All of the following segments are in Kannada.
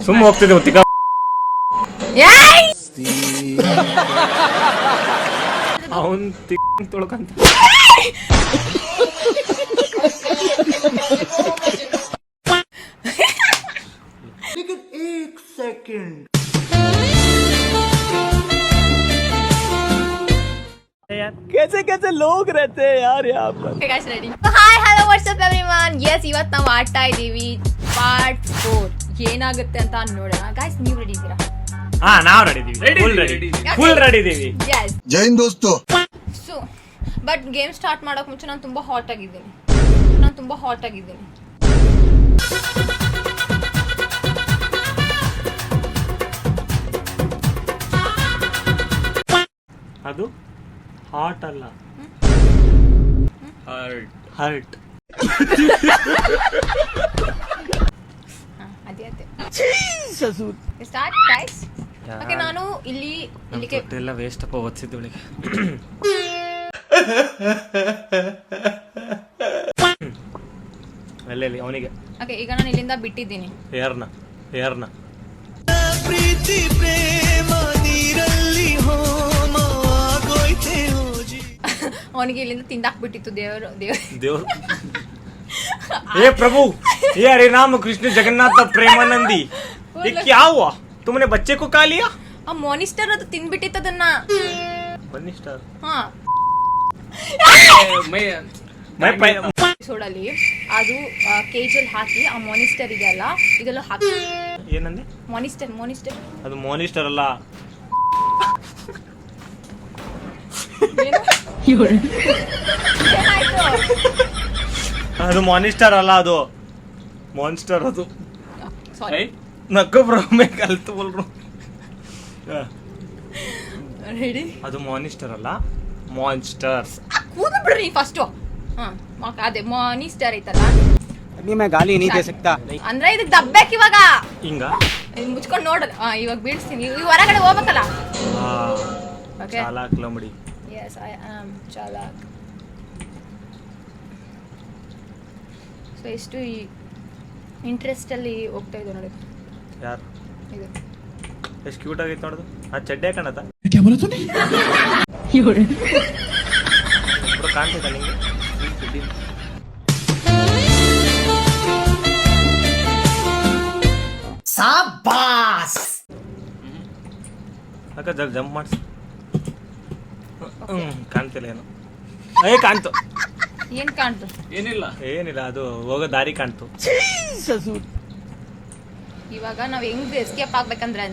ಸುಮ್ಮ ಹೋಗ್ತಿದ್ದೆ ಒತ್ತಿಕ ಅವನ್ ತೊಳ್ಕಂತ एक सेकंड कैसे कैसे लोग रहते हैं यार यहाँ पर. Hi hello what's up everyone. Yes ಇವತ್ತು ನಾವು ಆಡ್ತಾ ಇದೀವಿ ಪಾರ್ಟ್ 4. ಏನಾಗುತ್ತೆ ಅಂತ ನೋಡೋಣ. ಗೈಸ್ ನೀವು ರೆಡಿ ಇದ್ದೀರಾ? ಹಾ ನಾವ್ ರೆಡಿ ಇದೀವಿ, ಫುಲ್ ರೆಡಿ ಇದೀವಿ. ಎಸ್ जय हिंद दोस्तों. ಸೊ ಬಟ್ ಗೇಮ್ ಸ್ಟಾರ್ಟ್ ಮಾಡೋಕೆ ಮುಂಚೆ ನಾನು ತುಂಬಾ ಹಾಟ್ ಆಗಿದ್ದೀನಿ. ಅದು ಹಾಟ್ ಅಲ್ಲ, ಹರ್ಟ್. ಅದೇ ಸ್ಟಾರ್ಟ್ ಗೈಸ್. ಓಕೆ ನಾನು ಇಲ್ಲಿಗೆ ಎಲ್ಲ ವೇಸ್ಟ್ ಅಪ್ಪ ಓದಿಸಿದ್ದೊಳಗೆ. ಅಲ್ಲೇ ಅವನಿಗೆ. ಓಕೆ ಈಗ ನಾನು ಇಲ್ಲಿಂದ ಬಿಟ್ಟಿದ್ದೀನಿ ಯಾರನ್ನ ಪ್ರೀತಿ ಪ್ರೇಮ ನೀರಲ್ಲಿ ಹೋಮಾಗೋಯ್ತೆ ಹೋಜಿ. ಅವನಿಗೆ ಇಲ್ಲಿಂದ ತಿಂದಾಕ್ಬಿಟ್ಟಿತ್ತು ದೇವರು. हे प्रभु, ये हरे राम कृष्ण जगन्नाथ प्रेमानंदी, ये क्या हुआ? तुमने बच्चे को खा लिया? ಆ ಮಾನಿಸ್ಟರ್ ಅದು ತಿಂದ್ಬಿಟ್ಟಿತ್ತು ಅದನ್ನ. ಮಾನಿಸ್ಟರ್? ಹಾ ಸೋಡಲ್ಲಿ ಅದು ಕೇಜಲ್ಲಿ ಹಾಕಿ ಆ ಮಾನಿಸ್ಟರ್ ಇದೆಯಲ್ಲ ಇದೆಲ್ಲ ಹಾಕಿ. ಏನಂದೆ? ಮಾನಿಸ್ಟರ್ ಅದು ಮಾನಿಸ್ಟರ್ ಅಲ್ಲ, ಅದು ಮಾನಿಸ್ಟರ್ ಅಲ್ಲ, ಅದು ಮಾನ್ಸ್ಟರ್. ಅದು ಸಾರಿ ನಕ್ಕೋ ಬ್ರೋ, ಮೇ ಕಲ್ತು ಬೋಲ್ರು. ರೆಡಿ? ಅದು ಮಾನಿಸ್ಟರ್ ಅಲ್ಲ, ಮಾನ್ಸ್ಟರ್ಸ್. ಕೂದು ಬಿಡ್ರಿ ಫಸ್ಟ್. ಅದೇ ಮಾನಿಸ್ಟರ್ ಐತಲ್ಲ, अभी मैं गाली नहीं दे सकता. ಅಂದ್ರೆ ಇದಕ್ಕೆ ದಬ್ಬೇಕು ಇವಾಗ. ಹಿಂಗ ಮುಚ್ಕೊಂಡು ನೋಡೋದು. ಇವಾಗ ಬೀಳ್ಸ್ತೀನಿ. ಈ ಹೊರಗಡೆ ಹೋಗ್ಬೇಕಲ್ಲ. ಓಕೆ ಚಾಲಾಕ್ ಲಂಬಡಿ. ಎಸ್ ಐ ಆಮ್ ಚಾಲಾಕ್. ಸೊ ಎಷ್ಟು ಇಂಟ್ರೆಸ್ಟ್ ಅಲ್ಲಿ ಹೋಗ್ತಾ ಇದೆ ನೋಡಿ. ಯಾರು ಇದು ಎಷ್ಟು ಕ್ಯೂಟ್ ಆಗೈತೆ ನೋಡುದು. ಆ ಚಡ್ಡೆ ಕಾಣತ್ತ ಕಾಣ್ತೈತ ನಿಂಗೆ? शाबाश. ಅಕ್ಕ ಜಂಪ್ ಮಾಡಿಸ್. ಕಾಣ್ತಿಲ್ಲ ಏನು? ಕಾಣ್ತು. ಏನ್ ಕಾಣ್ತು? ಏನಿಲ್ಲ, ಅದು ಹೋಗೋ ದಾರಿ ಕಾಣ್ತು. ಇವಾಗ ನಾವ್ ಹೆಂಗ್ ಎಸ್ಕೇಪ್ ಆಗ್ಬೇಕಂದ್ರೆ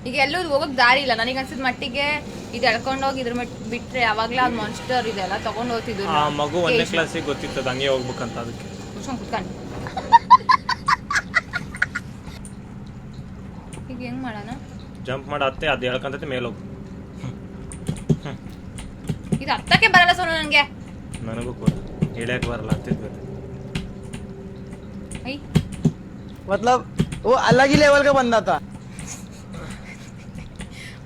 ಈಗ ಎಲ್ಲೂ ಹೋಗಕ್ ದಾರಿ ಇಲ್ಲ. ನನಗೆ ಅನ್ಸಿದ ಮಟ್ಟಿಗೆ ಇದು ಎಳ್ಕೊಂಡೋಗಿ ಇದ್ರ ಬಿಟ್ರೆ ಅವಾಗ್ಲೇ ಅದು ಮಾನ್ಸ್ಟರ್ ಇದೆಲ್ಲ ತಗೊಂಡ್ ಹೋಗ್ತಿದ್ರು. ಆ ಮಗು 1ನೇ ಕ್ಲಾಸಿಗೆ ಗೊತ್ತಿತ್ತು ಹಂಗೆ ಹೋಗ್ಬೇಕಂತ. ಅದಕ್ಕೆ ಕುತ್ಕೊಂಡು ಈಗ ಹೆಂಗ್ ಮಾಡೋಣ? ಜಂಪ್ ಮಾಡತ್ತೆ, ಅದು ಹೇಳ್ಕೊಂತೈತೆ ಮೇಲೆ ಹೋಗು. ಇದು ಹತ್ತಕ್ಕೆ ಬರಲ್ಲ ಸೋನು ನನಗೆ. ನನಗೂ ಕೂಡ ಇಳಿಯಕ್ಕೆ ಬರಲ್ಲ, ಹತ್ತಿದ್ವಿ. मतलब वो अलग ही लेवल का बंदा था.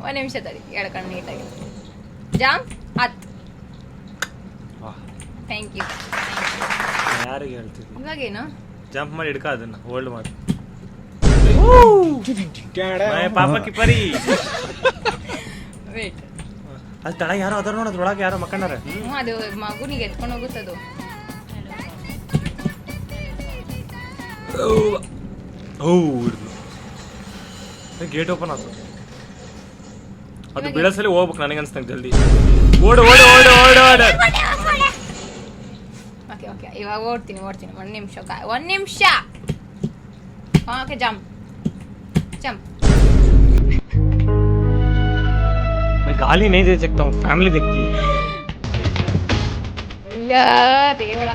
ಒಂದ್ ನಿಮಿಷ ತಡಿ, ಹೇಳ್ಕೊಂಡು ನೀಟಾಗಿ. ಜಂಪ್ ಹತ್. Thank you. ಯಾರಿಗೆ ಹೇಳ್ತಿದ್ವಿ? ಇವಾಗೇನು ಜಂಪ್ ಮಾಡಿ ಹಿಡ್ಕ, ಅದನ್ನ ಹೋಲ್ಡ್ ಮಾಡಿ. ಪಾಪ ಕಿ ಪರಿ. ವೇಟ್, ಅಲ್ಲಿ ತಳ ಯಾರೋ ಅದ್ರ ನೋಡ, ಅದ್ರೊಳಗೆ ಯಾರೋ ಮಕ್ಕಂಡಾರ. ಅದು ಮಗುನಿಗೆ ಎತ್ಕೊಂಡು ಹೋಗುತ್ತದು. ಗೇಟ್ ಓಪನ್ ಆಯ್ತು. ಅದು ಬೀಳಸಲಿ ಹೋಗ್ಬೇಕು ನನಗೆ ಅನ್ಸ್ತಂಗೆ. ಜಲ್ದಿ ಓಡು. ಓಕೆ ಇವಾಗ ಓಡ್ತೀನಿ. ಒಂದ್ ನಿಮಿಷ. Okay jump. मैं गाली नहीं दे सकता हूँ, फैमिली देखती है. ದೇವರ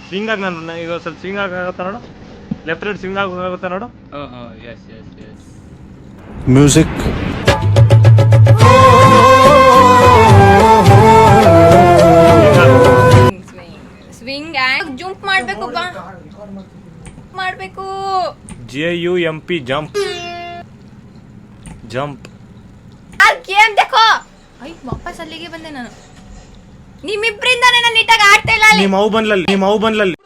ಸ್ವಿಂಗ್ ಆಗಿ ನಾನು ಈಗ ಸ್ವಲ್ಪ ಸ್ವಿಂಗ್ ಆಗುತ್ತಾ ನೋಡು. ಲೆಫ್ಟ್ ರೈಟ್ ಸ್ವಿಂಗ್ ಆಗುತ್ತಾ ನೋಡು. म्यूजिक. ಸ್ವಿಂಗ್ ಆ್ಯಂಡ್ ಜಂಪ್ ಮಾಡಬೇಕು. JUMP jump. ಅಲ್ಲಿ ಗೇಮ್ देखो ಅಯ್ಯ ವಾಪಸ್ ಅಲ್ಲಿಗೆ ಬಂದೆ ನಾನು ನಿಮ್ಮಿಬ್ರಿಂದಾನೇ ನಾನು ನೀಟಾಗಿ ಆಡ್ತಾ ಇಲ್ಲ ಅಲ್ಲಿ ನಿಮ್ಮ ಅವು ಬಂದ್ಲಲ್ಲಿ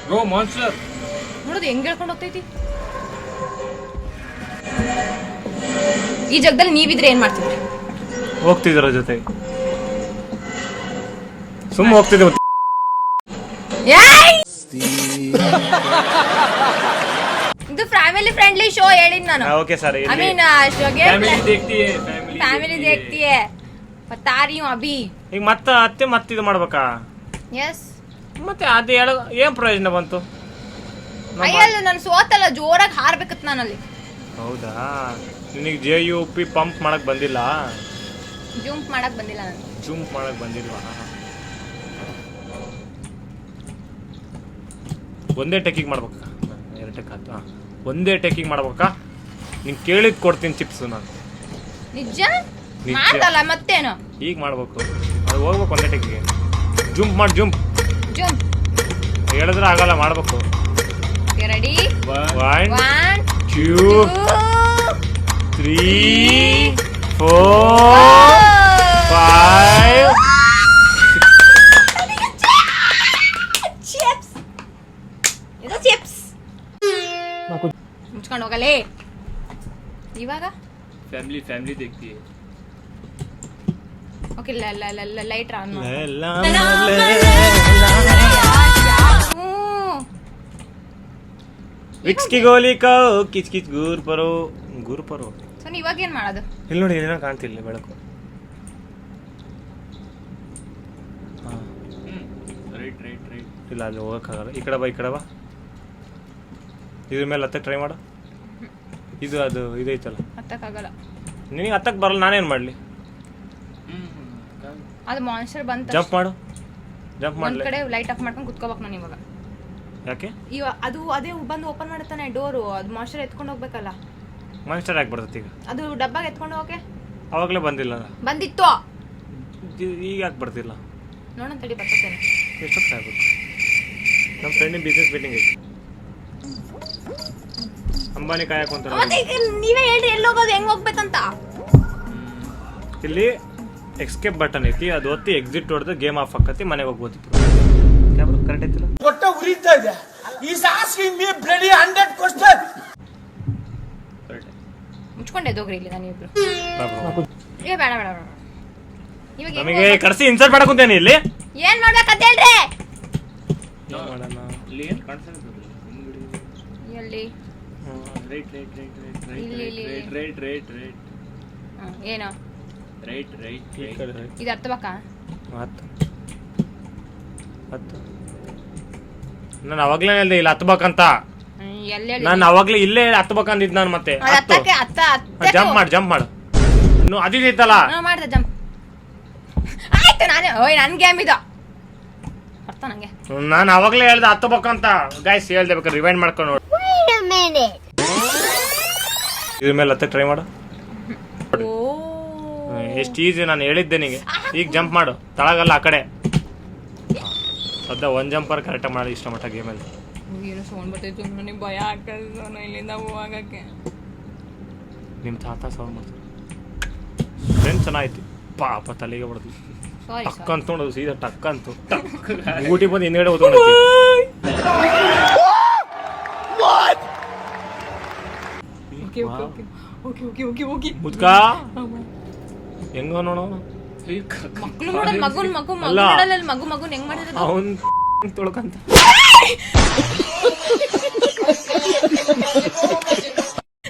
ಬ್ರೋ ಮಾನ್ಸ್ಟರ್ ನೋಡೋದು ಹೆಂಗ್ ಹೇಳ್ಕೊಂಡು ಹೋಗ್ತೈತಿ ಈ ಜಗದಲ್ಲಿ ನೀವಿದ್ರೆ ಏನ್ ಮಾಡ್ತಿದ್ರಿ ಹೋಗ್ತಿದ್ರ ಜೊತೆ ಸುಮ್ಮನೆ ಹೋಗ್ತಿದ್ದೆ ಏಯ್! ಇದು ಫ್ಯಾಮಿಲಿ ಫ್ರೆಂಡ್ಲಿ ಶೋ ಹೇಳಿದ್ ನಾನು okay sir I mean family देखती है फैमिली देखती है बता रही हूँ अभी ಈಗ ಮತ್ತೆ ಇದು ಮಾಡ್ಬೇಕಾ यस ಮತ್ತೆ ಅದು ಹೇಳ ಏನ್ ಪ್ರಯೋಜನ ಬಂತು ಅಯ್ಯಲ್ಲ ನಾನು ಸೋತಲ್ಲ ಜೋರಾಗಿ ಹಾರ್ಬೇಕತ್ ನಾನಲ್ಲಿ ಹೌದಾ ನಿನಗೆ JUP ಪಂಪ್ ಮಾಡಕ್ ಬಂದಿಲ್ಲ ಜಂಪ್ ಮಾಡಕ್ ಬಂದಿಲ್ಲ ನಾನು ಜಂಪ್ ಮಾಡಕ್ ಬಂದಿಲ್ವಾ ಒಂದೇ ಟೆಕಿಂಗ್ ಮಾಡ್ಬೇಕಾ ಎರಡು ಟೆಕ್ ಆಯ್ತು ಒಂದೇ ಟೆಕಿಂಗ್ ಮಾಡ್ಬೇಕಾ ನಿಂಗೆ ಕೇಳಿದ್ ಕೊಡ್ತೀನಿ ಚಿಪ್ಸ್ ನಾನು ನಿಜ ನಿಜ. ಮಾತಲ್ಲ ಮತ್ತೇನು ಈಗ ಮಾಡ್ಬೇಕು ಅದು ಹೋಗ್ಬೇಕು ಒಂದೇ ಟೆಕ್ಕಿಗೆ ಜಂಪ್ ಮಾಡಿ ಜಂಪ್ ಜಂಪ್ ಹೇಳಿದ್ರೆ ಆಗಲ್ಲ ಮಾಡ್ಬೇಕು ರೆಡಿ 1 1 2 3 4 5 ಚಿಪ್ಸ್ ಇದು ಚಿಪ್ಸ್ ಮುಚ್ಕೊಂಡು ಹೋಗಲೇ ಇವಾಗ फैमिली देखती है ಓಕೆ ಲೈಟ್ ಆನ್ ವಿಕ್ಸ್ ಕಿ ಗೋಲಿ ಕೋ ಕಿಚ್ ಕಿಚ್ ಗೂರ್ ಪರೋ ಸೊ ಇವಾಗ ಏನ್ ಮಾಡೋದು ಇಲ್ಲಿ ನೋಡಿ ಏನೋ ಕಾಣ್ತಿಲ್ಲ ಬೆಳಕು राइट ಇಲ್ಲ ಅಲ್ಲಿ ಹೋಗಕ್ಕಾಗಲ್ಲ ಈ ಕಡೆ ಬಾ ಇದ್ರ ಮೇಲೆ ಹತ್ತಕ್ಕೆ ಟ್ರೈ ಮಾಡು ಅದು ಇದೈತಲ್ಲ ಹತ್ತಕ್ಕಾಗಲ್ಲ ನಿನಗೆ ಹತ್ತಕ್ಕೆ ಬರಲ್ಲ ನಾನೇನು ಮಾಡಲಿ ಅದು ಮಾನ್ಸ್ಟರ್ ಬಂತ ಜಂಪ್ ಮಾಡು ಜಂಪ್ ಒಂದ್ ಮಾಡಲಿ ಕಡೆ ಲೈಟ್ ಆಫ್ ಮಾಡ್ಕೊಂಡು ಕುತ್ಕೋಬೇಕು ನಾನು ಇವಾಗ ಯಾಕೆ ಅದು ಅದೇ ಬಂದು ಓಪನ್ ಮಾಡುತ್ತಾನೆ ಡೋರು ಅದು ಮಾನ್ಸ್ಟರ್ ಎತ್ಕೊಂಡು ಹೋಗ್ಬೇಕಲ್ಲ ಮಾನ್ಸ್ಟರ್ ಯಾಕೆ ಬರ್ತೈತಿ ಈಗ ಅದು ಡಬ್ಬಾಗ ಎತ್ಕೊಂಡು ಹೋಗಕ್ಕೆ ಅವಾಗಲೇ ಬಂದಿಲ್ಲ ಬಂದಿತ್ತು ಈಗ ಯಾಕೆ ಬರ್ತಿಲ್ಲ ನೋಡೋಣ ತಡಿ ಬರ್ತೇನೆ ಎಷ್ಟೊತ್ತು ಆಗ್ಬೇಕು ನಮ್ಮ ಫ್ರೆಂಡಿನ ಬಿಸ್ನೆಸ್ ಮೀಟಿಂಗ್ ಐತಿ ಅಂಬಾನಿ ಕಾಯಕ್ ಕುಂತಾರ ಮತ್ತೆ ಈಗ ನೀವೇ ಹೇಳ್ರಿ ಎಲ್ಲಿ ಹೋಗೋದು ಹೆಂಗ್ ಹೋಗ್ಬೇಕಂತ ಇಲ್ಲಿ ಎಸ್ಕೇಪ್ ಬಟನ್ ಐತಿ ಅದು ಒತ್ತಿ ಎಕ್ಸಿಟ್ ಹೊಡೆದು ಗೇಮ್ ಆಫ್ ಆಕತಿ ಮನೆಗೆ ಹೋಗ್ಬೋದು ಕ್ಯಾಬ್ರ ಕರೆಕ್ಟ್ ಐತಿಲ್ಲ ಹೊಟ್ಟೆ ಉರಿತಾ ಇದೆ is asking me bloody 100 question ಮುಚ್ಕೊಂಡೆ ಎದ್ದೋಗ್ರಿ ಇಲ್ಲಿ ನಾನು ಇಬ್ರು ಈಗ ಬೇಡ ಇವಾಗ ನಮಗೆ ಕರ್ಸಿ ಇನ್ಸರ್ಟ್ ಮಾಡಕ್ ಕುಂತೇನೆ ಇಲ್ಲಿ ಏನ್ ಮಾಡ್ಬೇಕಂತ ಹೇಳ್ರಿ ಏನ್ ಮಾಡೋಣ ಇಲ್ಲಿ ಏನು ಕಾಣಿಸ್ತಾ ಎಲ್ಲಿ ರೈಟ್ ಏನು ಈ ಕಡೆ right. ಇದು ಅರ್ಥಬೇಕಾ ಹತ್ತು ನಾನು ಅವಾಗ್ಲೇ ಹೇಳ್ದೆ ಇಲ್ಲ ಹತ್ಬೇಕಂತ ಎಲ್ಲಿ ನಾನು ಅವಾಗ್ಲೇ ಇಲ್ಲೇ ಹತ್ಬೇಕಂದಿದ್ ನಾನು ಮತ್ತೆ ಜಂಪ್ ಮಾಡು ಇನ್ನು ಅದಿದೈತಲ್ಲ ಮಾಡ್ದೆ ಜಂಪ್ ಆಯ್ತು ನಾನೇ ಓಯ್ ನನ್ ಗೇಮ್ ಇದು ಅರ್ಥ ನಂಗೆ ನಾನು ಅವಾಗ್ಲೇ ಹೇಳ್ದೆ ಹತ್ಬೇಕಂತ ಗೈಸ್ ಹೇಳ್ದೆ ಬೇಕಾದ್ರೆ ರಿವೈಂಡ್ ಮಾಡ್ಕೊಂಡು ನೋಡಿ ಇದ್ರ ಮೇಲೆ ಹತ್ತ ಟ್ರೈ ಮಾಡು ಎಷ್ಟು ಈಸಿ ನಾನು ಹೇಳಿದ್ದೆ ನಿಮಗೆ ಈಗ ಜಂಪ್ ಮಾಡು ತಳಗಲ್ಲ ಆ ಕಡೆ ಸದ್ಯ ಒಂದ್ ಜಂಪರ್ ಕರೆಕ್ಟಾಗಿ ಮಾಡಿ ಇಷ್ಟ ಮಟ್ಟ ಗೇಮಲ್ಲಿ ಏನೋ ಸೌಂಡ್ ಬರ್ತೈತು ನನಗೆ ಭಯ ಆಗ್ತದೆ ನಾನು ಇಲ್ಲಿಂದ ಹೋಗಕ್ಕೆ ನಿಮ್ಮ ತಾತ ಸೌಂಡ್ ಮಾಡ್ತಾರೆ ಫ್ರೆಂಡ್ ಚೆನ್ನಾಯ್ತು ಪಾಪ ತಲೆಗೆ ಹೊಡೆದು ಸಾರಿ ಟಕ್ ಅಂತ ನೋಡೋದು ಸೀದಾ ಟಕ್ ಅಂತು ಊಟಿ ಬಂದು ಹಿಂದ್ಗಡೆ ಓದ್ಕೊಂಡು ಮುದ್ಕ ಹೆಂಗ ನೋಡೋ ಮಕ್ಕಳು ನೋಡಲ್ ಮಗು ಅಲ್ಲ. ನೋಡಲ್ಲ ಮಗು ಹೆಂಗ್ ಮಾಡಿದ್ರೆ ಅವನ್ ತೊಳ್ಕಂತ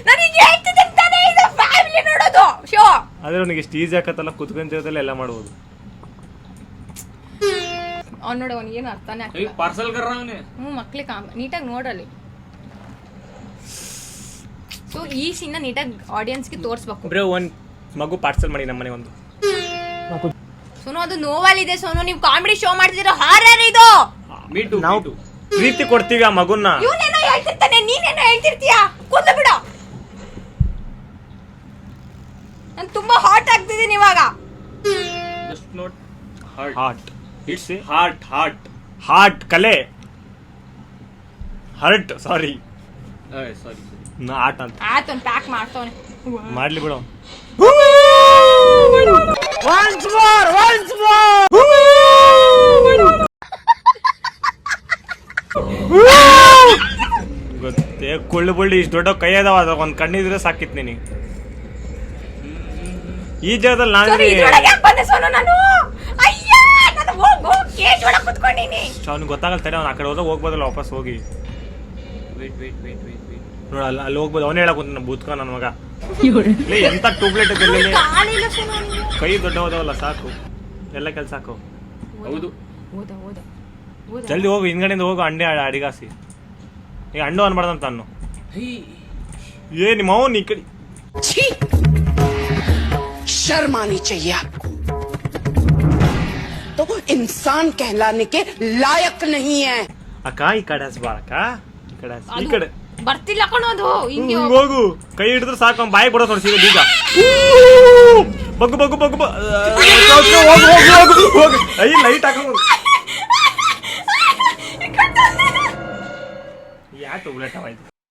ನನಗೆ ಹೇಳ್ತಿದ್ದೆ ತಾನೇ ಇದು ಫ್ಯಾಮಿಲಿ ನೋಡೋದು ಶೋ ಆದ್ರೆ ಅವನಿಗೆ ಎಷ್ಟು ಈಸಿ ಆಕತ್ತಲ್ಲ ಕುತ್ಕೊಂತಿರೋದಲ್ಲ ಎಲ್ಲ ಮಾಡ್ಬೋದು ಅವ್ನು ನೋಡು ಅವ್ನಿಗೆ ಏನು ಅರ್ಥನೇ ಆಗ್ತಿಲ್ಲ पार्सल कर रहा हूँ उन्हें ಮಕ್ಳಿಗೆ ನೀಟಾಗಿ ನೋಡಲ್ಲಿ ಸೊ ಈ ಸೀನ್ ನೀಟಾಗಿ ಆಡಿಯನ್ಸ್ಗೆ ತೋರಿಸ್ಬೇಕು ಬ್ರೋ ಒಂದ್ ಮಗು ಪಾರ್ಸಲ್ ಮಾಡಿ ನಮ್ಮನೆ ಒಂದು ಸೋನು ಅದು ನೋವಲ್ಲಿದೆ ಸೋನು ನೀವು ಕಾಮಿಡಿ ಶೋ ಮಾಡ್ತಿದ್ದೀರಾ ಹಾರರ್ ಇದು मीटू ನಾವು ಪ್ರೀತಿ ಕೊಡ್ತೀವಿ ಆ ಮಗುನ್ನ ಇವನೇನೋ ಹೇಳ್ತಿರ್ತಾನೆ ನೀನೇನೋ ಹೇಳ್ತಿರ್ತೀಯಾ ಕೂತ್ಲು ಬಿಡು ನಾನು ತುಂಬಾ ಹಾಟ್ ಆಗ್ತಿದ್ದೀನಿ ಇವಾಗ just not heart heart its heart heart ಕಲೆ ಹರ್ಟ್ ಸಾರಿ ಸಾರಿ ಆಟ ಅಂತ ಆಯ್ತು ಅವ್ನು ಪ್ಯಾಕ್ ಮಾಡ್ತವನೆ. ಮಾಡ್ಲಿ ಬಿಡು. ಗೊತ್ತೇ ಕುಳ್ಳು ಬುಳ್ಳಿ ಇಷ್ಟು ದೊಡ್ಡ ಕೈ ಅದಾವ, ಅದ ಒಂದ್ ಕಣ್ಣಿದ್ರೆ ಸಾಕಿತ್ ನಿನಗೆ. ಈ ಜಾಗದಲ್ಲಿ ನಾನು ಅವ್ನಿಗೆ ಗೊತ್ತಾಗಲ್ಲ ತಡೆ, ಅವ್ನು ಆ ಕಡೆ ಹೋದಾಗ ಹೋಗ್ಬೋದಲ್ಲ ವಾಪಸ್ ಹೋಗಿ. ನೋಡ ಅಲ್ಲಿ ಹೋಗ್ಬೋದು. ಅವನೇ ಹೇಳಕ್ ಕುಂತ ಬೂತ್ಕ ನನ್ನ ಮಗ. ಎಂತ ಟ್ಯೂಬ್ಲೈಟ್ ಕೈ ದೊಡ್ಡ ಹೋದವಲ್ಲ, ಸಾಕು ಎಲ್ಲ ಕೆಲ್ಸ ಸಾಕು. ಹೌದು ಜಲ್ದಿ ಹೋಗು, ಹಿಂದ್ಗಡೆಯಿಂದ ಹೋಗು. ಅಂಡೆ ಅಡಿಗಾಸಿ ಈಗ ಅಂಡು ಅನ್ಬಾರ್ದಂತ ಅನ್ನು. ಏ ನಿಮ್ಮ ಅವನ್ ಈ ಕಡೆ शर्म आनी चाहिए आपको, तो इंसान कहलाने के लायक नहीं है. ಅಕ್ಕ ಈ ಕಡೆ ಹಸ್ಬಾರಕ್ಕ, ಈ ಕಡೆ ಹಸ್, ಈ ಕಡೆ ಬರ್ತಿಲ್ಲ ಕಣೋದು. ಹಿಂಗೆ ಹೋಗು. ಕೈ ಹಿಡಿದ್ರೆ ಸಾಕು, ಅವ್ನು ಬಾಯಿ ಕೊಡೋ ನೋಡಿ ಸೀದಾ ಬೀಗ. ಬಗ್ಗು ಬಗ್ಗು ಬಗ್ಗು ಹೋಗು. ಐ ಲೈಟ್ ಹಾಕೋ. ಯಾಕೆ ಟ್ಯೂಬ್ಲೈಟ್ ಆವಾಯ್ತು.